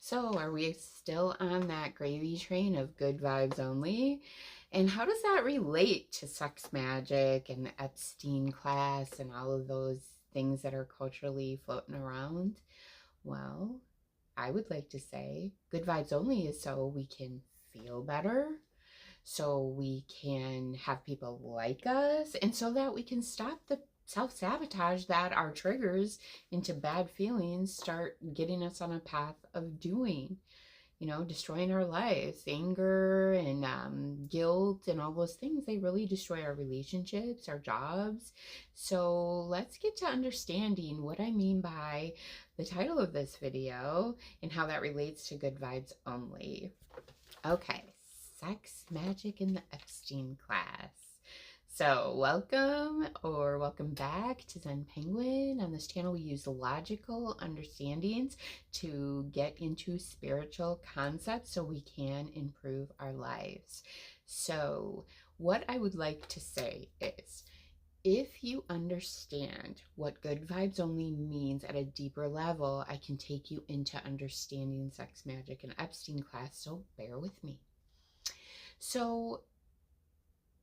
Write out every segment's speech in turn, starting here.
So, are we still on that gravy train of good vibes only? And how does that relate to sex magic and the Epstein class and all of those things that are culturally floating around? Well, I would like to say good vibes only is so we can feel better, so we can have people like us, and so that we can stop the self sabotage that our triggers into bad feelings start getting us on a path of doing, destroying our lives. Anger and guilt and all those things, they really destroy our relationships, our jobs. So let's get to understanding what I mean by the title of this video and how that relates to good vibes only. Okay, sex magic in the Epstein class. So welcome back to Zen Penguin. On this channel, we use logical understandings to get into spiritual concepts so we can improve our lives. So what I would like to say is, if you understand what good vibes only means at a deeper level, I can take you into understanding sex magic and Epstein class, so bear with me. So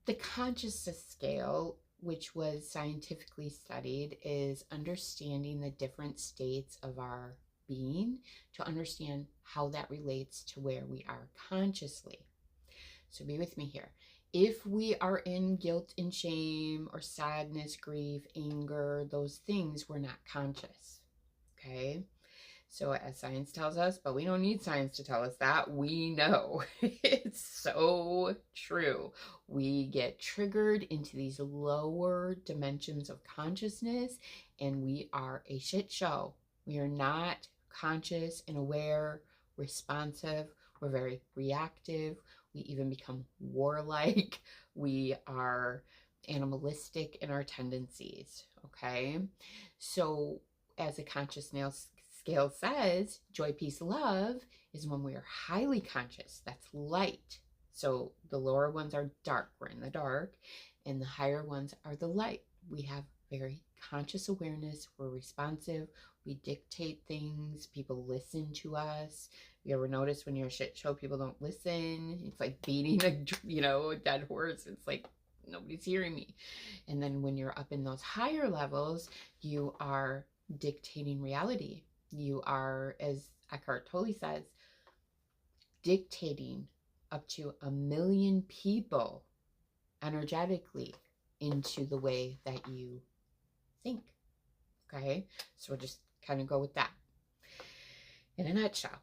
the consciousness scale, which was scientifically studied, is understanding the different states of our being to understand how that relates to where we are consciously. So be with me here. If we are in guilt and shame or sadness, grief, anger, those things, we're not conscious. Okay? So as science tells us, but we don't need science to tell us that, we know. It's so true. We get triggered into these lower dimensions of consciousness and we are a shit show. We are not conscious and aware, responsive. We're very reactive. We even become warlike. We are animalistic in our tendencies, okay? So as a consciousness scale says, joy, peace, love is when we are highly conscious. That's light. So the lower ones are dark. We're in the dark. And the higher ones are the light. We have very conscious awareness. We're responsive. We dictate things. People listen to us. You ever notice when you're a shit show, people don't listen? It's like beating a dead horse. It's like, nobody's hearing me. And then when you're up in those higher levels, you are dictating reality. You are, as Eckhart Tolle says, dictating up to 1 million people energetically into the way that you think. Okay, so we'll just kind of go with that in a nutshell.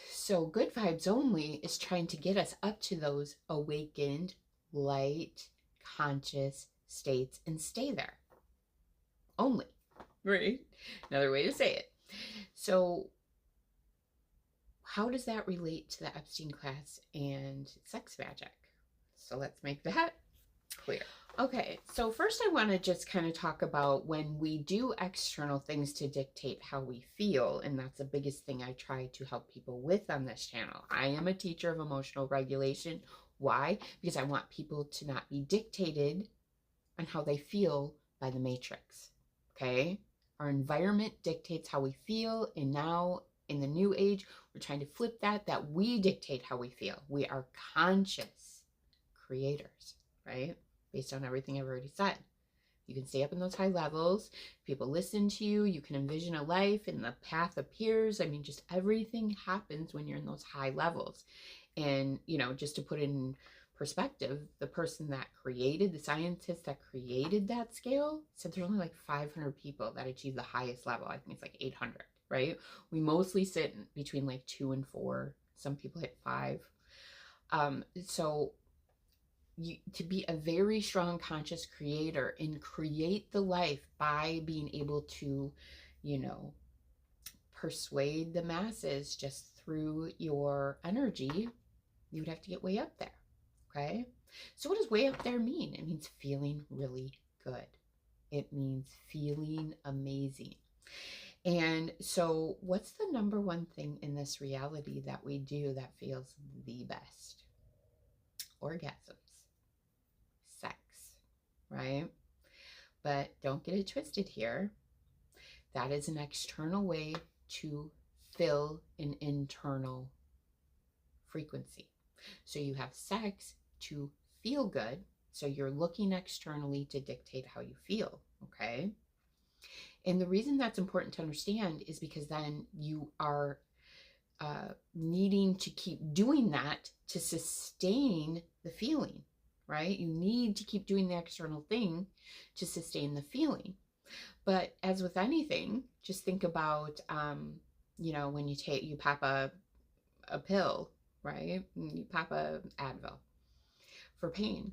So good vibes only is trying to get us up to those awakened, light, conscious states and stay there. Only, right? Another way to say it. So how does that relate to the Epstein class and sex magic? So let's make that clear. Okay, so first I want to just kind of talk about when we do external things to dictate how we feel, and that's the biggest thing I try to help people with on this channel. I am a teacher of emotional regulation. Why? Because I want people to not be dictated on how they feel by the matrix, okay? Our environment dictates how we feel, and now in the new age, we're trying to flip that we dictate how we feel. We are conscious creators, right? Based on everything I've already said. You can stay up in those high levels. People listen to you. You can envision a life and the path appears. I mean, just everything happens when you're in those high levels. And, just to put it in perspective, the person that created, the scientist that created that scale said there's only like 500 people that achieve the highest level. I think it's like 800, right? We mostly sit between like 2 and 4. Some people hit 5. So to be a very strong conscious creator and create the life by being able to, persuade the masses just through your energy, you would have to get way up there. Okay. So what does way up there mean? It means feeling really good. It means feeling amazing. And so what's the number one thing in this reality that we do that feels the best? Orgasms, sex, right? But don't get it twisted here. That is an external way to fill an internal frequency. So you have sex to feel good. So you're looking externally to dictate how you feel, okay? And the reason that's important to understand is because then you are needing to keep doing that to sustain the feeling, right? You need to keep doing the external thing to sustain the feeling. But as with anything, just think about, when you pop a pill, right? You pop a Advil for pain.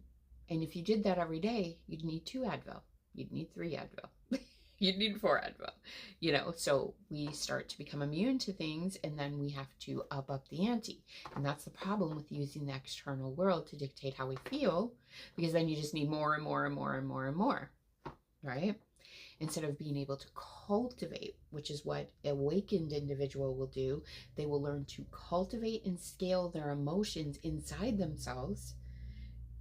And if you did that every day, you'd need 2 Advil. You'd need 3 Advil. You'd need 4 Advil. So we start to become immune to things, and then we have to up the ante. And that's the problem with using the external world to dictate how we feel, because then you just need more and more and more and more and more, right? Instead of being able to cultivate, which is what awakened individual will do. They will learn to cultivate and scale their emotions inside themselves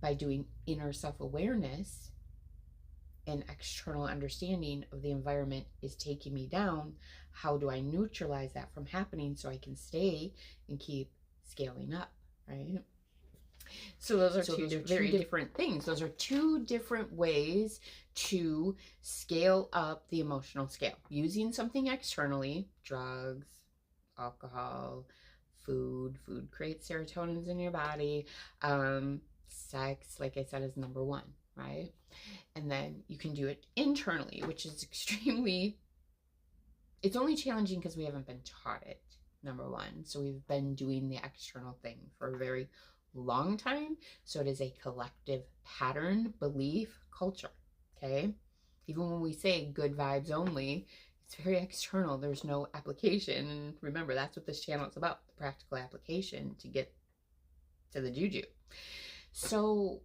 by doing inner self-awareness and external understanding of the environment is taking me down. How do I neutralize that from happening so I can stay and keep scaling up, right? So those are two very different things. Those are 2 different ways to scale up the emotional scale. Using something externally, drugs, alcohol, food creates serotonin in your body. Sex, like I said, is number 1, right? And then you can do it internally, which is it's only challenging because we haven't been taught it, number 1. So we've been doing the external thing for a very long time. So it is a collective pattern, belief, culture, okay? Even when we say good vibes only, it's very external. There's no application. And remember, that's what this channel is about, the practical application to get to the juju. So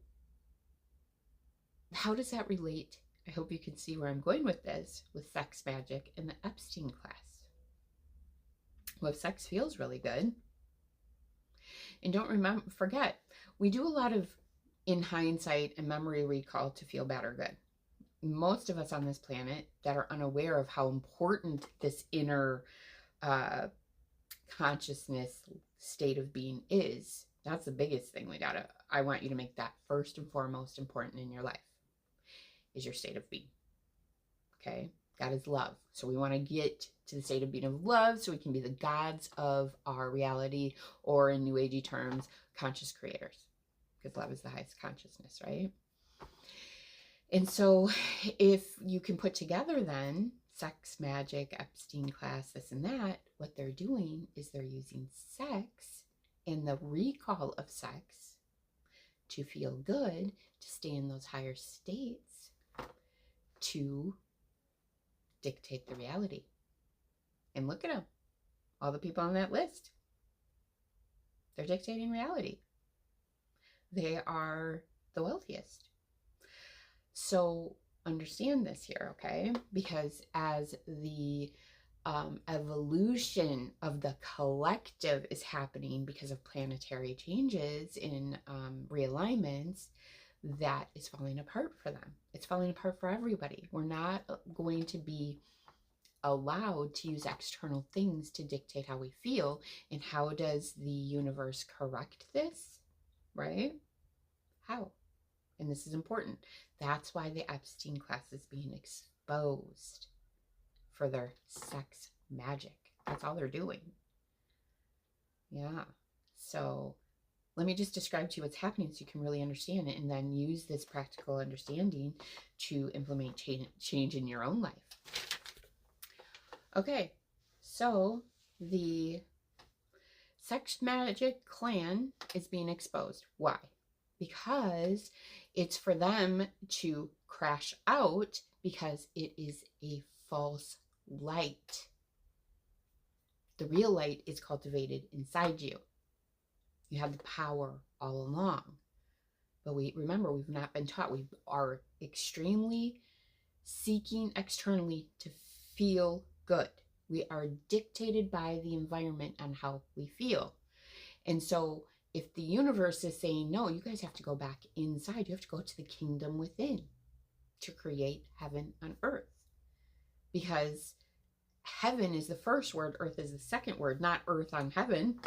how does that relate? I hope you can see where I'm going with this, with sex magic and the Epstein class. Well, if sex feels really good, and don't forget, we do a lot of, in hindsight and memory recall, to feel bad or good. Most of us on this planet that are unaware of how important this inner consciousness state of being is. That's the biggest thing I want you to make that first and foremost important in your life, is your state of being. Okay? God is love. So we want to get to the state of being of love so we can be the gods of our reality, or in new agey terms, conscious creators, because love is the highest consciousness, right? And so if you can put together then sex, magic, Epstein class, this and that, what they're doing is they're using sex and the recall of sex to feel good, to stay in those higher states, to dictate the reality. And look at them. All the people on that list. They're dictating reality. They are the wealthiest. So understand this here, okay? Because as the evolution of the collective is happening because of planetary changes in realignments, that is falling apart for them. It's falling apart for everybody. We're not going to be allowed to use external things to dictate how we feel. And how does the universe correct this, right? How? And this is important. That's why the Epstein class is being exposed for their sex magic. That's all they're doing. Yeah. So let me just describe to you what's happening so you can really understand it, and then use this practical understanding to implement change in your own life. Okay, so the sex magic clan is being exposed. Why? Because it's for them to crash out, because it is a false light. The real light is cultivated inside you. You have the power all along. But remember, we've not been taught. We are extremely seeking externally to feel good. We are dictated by the environment on how we feel. And so if the universe is saying, no, you guys have to go back inside, you have to go to the kingdom within to create heaven on earth. Because heaven is the first word, earth is the second word, not earth on heaven.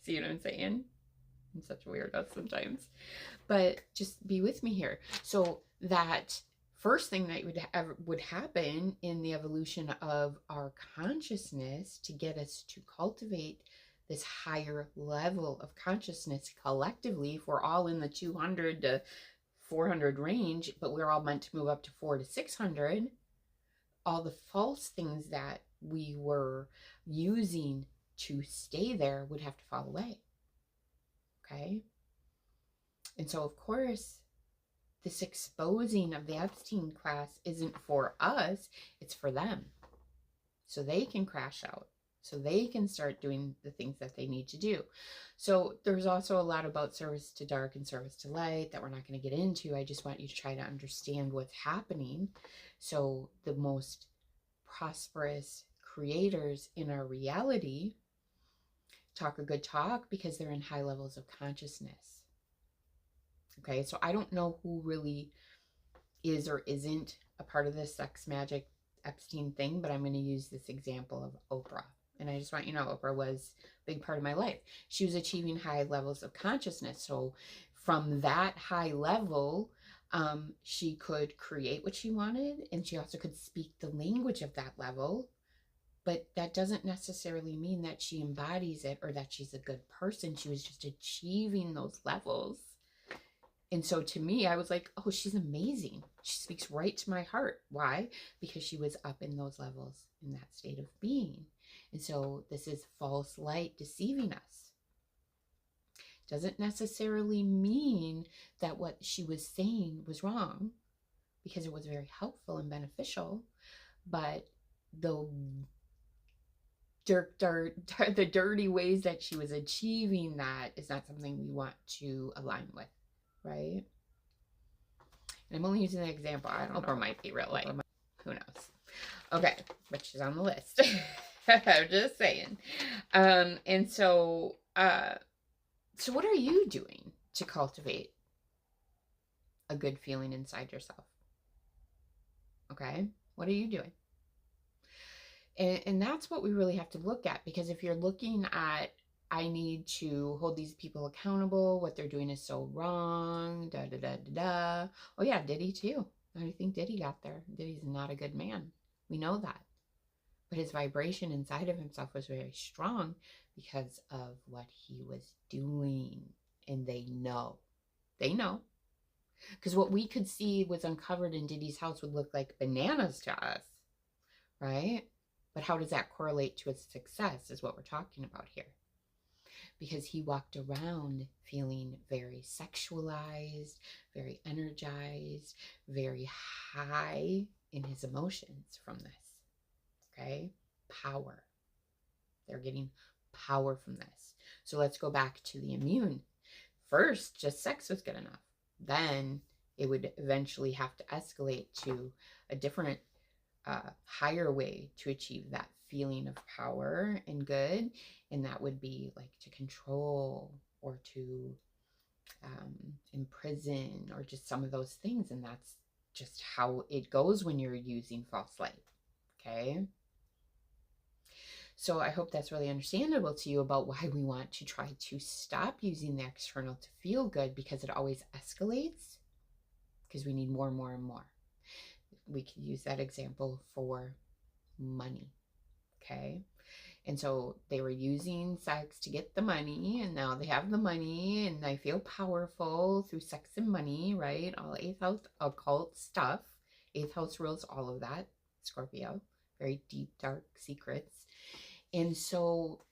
See what I'm saying? I'm such a weirdo sometimes. But just be with me here. So that first thing that would happen in the evolution of our consciousness to get us to cultivate this higher level of consciousness collectively, if we're all in the 200 to 400 range, but we're all meant to move up to 400 to 600, all the false things that we were using to stay there would have to fall away. Okay? And so, of course, this exposing of the Epstein class isn't for us, it's for them. So they can crash out. So they can start doing the things that they need to do. So there's also a lot about service to dark and service to light that we're not going to get into. I just want you to try to understand what's happening. So the most prosperous creators in our reality talk a good talk because they're in high levels of consciousness. Okay, so I don't know who really is or isn't a part of this sex magic Epstein thing, but I'm going to use this example of Oprah. And I just want you to know, Oprah was a big part of my life. She was achieving high levels of consciousness. So from that high level, she could create what she wanted, and she also could speak the language of that level. But that doesn't necessarily mean that she embodies it or that she's a good person. She was just achieving those levels. And so to me, I was like, oh, she's amazing. She speaks right to my heart. Why? Because she was up in those levels in that state of being. And so this is false light deceiving us. Doesn't necessarily mean that what she was saying was wrong, because it was very helpful and beneficial. But the dirty ways that she was achieving that is not something we want to align with. Right? And I'm only using the example. I don't know. Oprah might be real life. Who knows? Okay, but she's on the list. I'm just saying. And so, so what are you doing to cultivate a good feeling inside yourself? Okay, what are you doing? And that's what we really have to look at, because if you're looking at, I need to hold these people accountable, what they're doing is so wrong, da da da da da. Oh yeah, Diddy too. How do you think Diddy got there? Diddy's not a good man. We know that. But his vibration inside of himself was very strong because of what he was doing. And they know. They know. Because what we could see was uncovered in Diddy's house would look like bananas to us. Right? But how does that correlate to his success is what we're talking about here. Because he walked around feeling very sexualized, very energized, very high in his emotions from this. Okay? Power. They're getting power from this. So let's go back to the immune. First, just sex was good enough. Then it would eventually have to escalate to a different, higher way to achieve that feeling of power and good. And that would be like to control or to imprison or just some of those things. And that's just how it goes when you're using false light. Okay? So I hope that's really understandable to you about why we want to try to stop using the external to feel good, because it always escalates, because we need more and more and more. We could use that example for money. Okay? And so they were using sex to get the money, and now they have the money and they feel powerful through sex and money, right? All 8th house occult stuff, 8th house rules, all of that. Scorpio, very deep, dark secrets. And so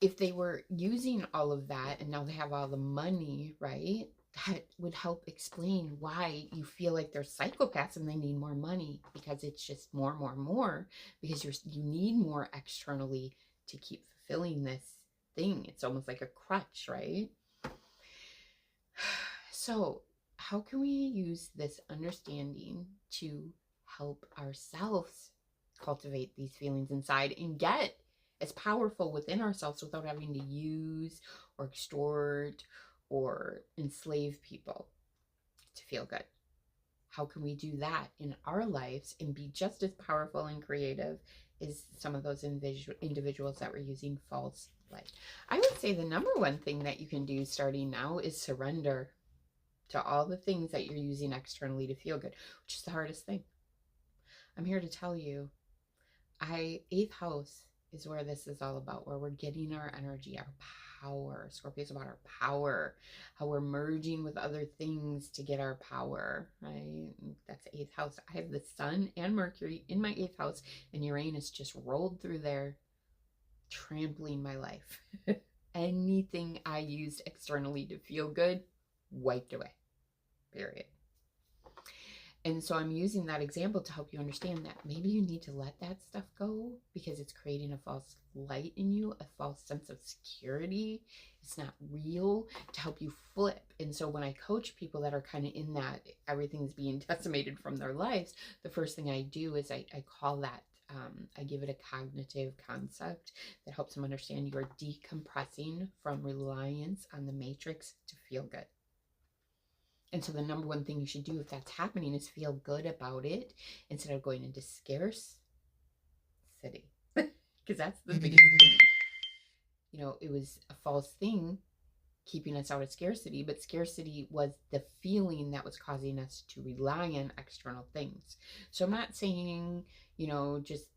if they were using all of that and now they have all the money, right? That would help explain why you feel like they're psychopaths and they need more money, because it's just more, because you need more externally to keep fulfilling this thing. It's almost like a crutch, right? So how can we use this understanding to help ourselves cultivate these feelings inside and get as powerful within ourselves without having to use or extort or enslave people to feel good? how can we do that in our lives and be just as powerful and creative as some of those individuals that were using false light? I would say the number one thing that you can do starting now is surrender to all the things that you're using externally to feel good, which is the hardest thing. I'm here to tell you, eighth house is where this is all about, where we're getting our energy, our power. Scorpio is about our power, how we're merging with other things to get our power, right? That's eighth house. I have the sun and Mercury in my eighth house, and Uranus just rolled through there, trampling my life. Anything I used externally to feel good, wiped away, period. And so I'm using that example to help you understand that maybe you need to let that stuff go because it's creating a false light in you, a false sense of security. It's not real, to help you flip. And so when I coach people that are kind of in that everything's being decimated from their lives, the first thing I do is I call that, I give it a cognitive concept that helps them understand you are decompressing from reliance on the matrix to feel good. And so the number one thing you should do if that's happening is feel good about it instead of going into scarcity. Because that's the biggest thing. You know, it was a false thing keeping us out of scarcity, but scarcity was the feeling that was causing us to rely on external things. So I'm not saying, you know, just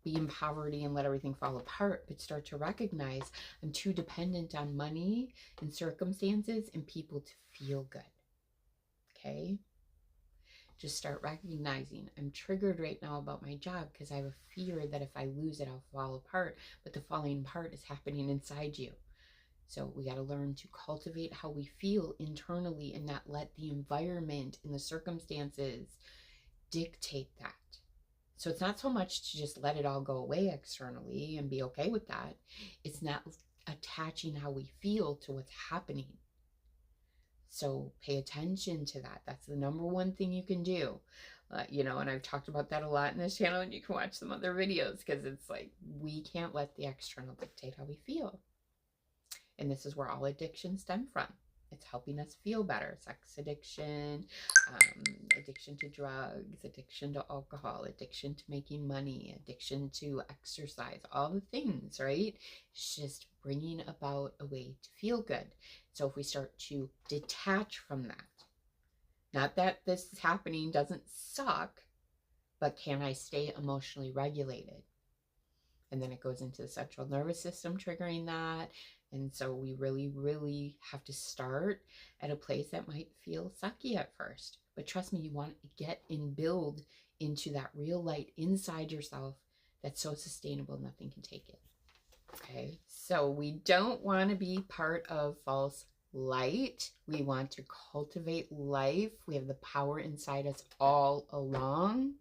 be in poverty and let everything fall apart, but start to recognize I'm too dependent on money and circumstances and people to feel good. Okay? Just start recognizing I'm triggered right now about my job because I have a fear that if I lose it, I'll fall apart. But the falling apart is happening inside you. So we got to learn to cultivate how we feel internally and not let the environment and the circumstances dictate that. So it's not so much to just let it all go away externally and be okay with that. It's not attaching how we feel to what's happening. So pay attention to that. That's the number one thing you can do. You know, and I've talked about that a lot in this channel, and you can watch some other videos because it's like we can't let the external dictate how we feel. And this is where all addictions stem from. It's helping us feel better. Sex addiction, addiction to drugs, addiction to alcohol, addiction to making money, addiction to exercise, all the things, right? It's just bringing about a way to feel good. So if we start to detach from that, not that this is happening doesn't suck, but can I stay emotionally regulated? And then it goes into the central nervous system triggering that. And so we really, really have to start at a place that might feel sucky at first. But trust me, you want to get and build into that real light inside yourself that's so sustainable, nothing can take it. Okay, so we don't want to be part of false light. We want to cultivate life. We have the power inside us all along.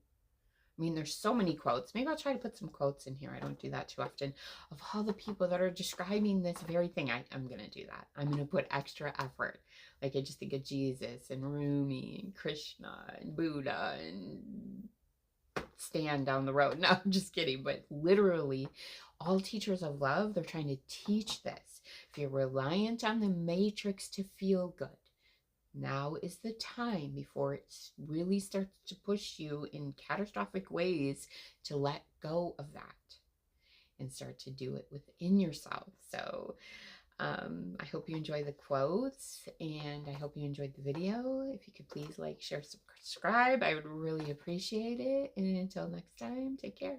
I mean, there's so many quotes. Maybe I'll try to put some quotes in here. I don't do that too often. Of all the people that are describing this very thing, I'm going to do that. I'm going to put extra effort. Like I just think of Jesus and Rumi and Krishna and Buddha and Stan down the road. No, I'm just kidding. But literally, all teachers of love, they're trying to teach this. If you're reliant on the matrix to feel good, now is the time before it really starts to push you in catastrophic ways to let go of that and start to do it within yourself. So I hope you enjoy the quotes and I hope you enjoyed the video. If you could please like, share, subscribe, I would really appreciate it. And until next time, take care.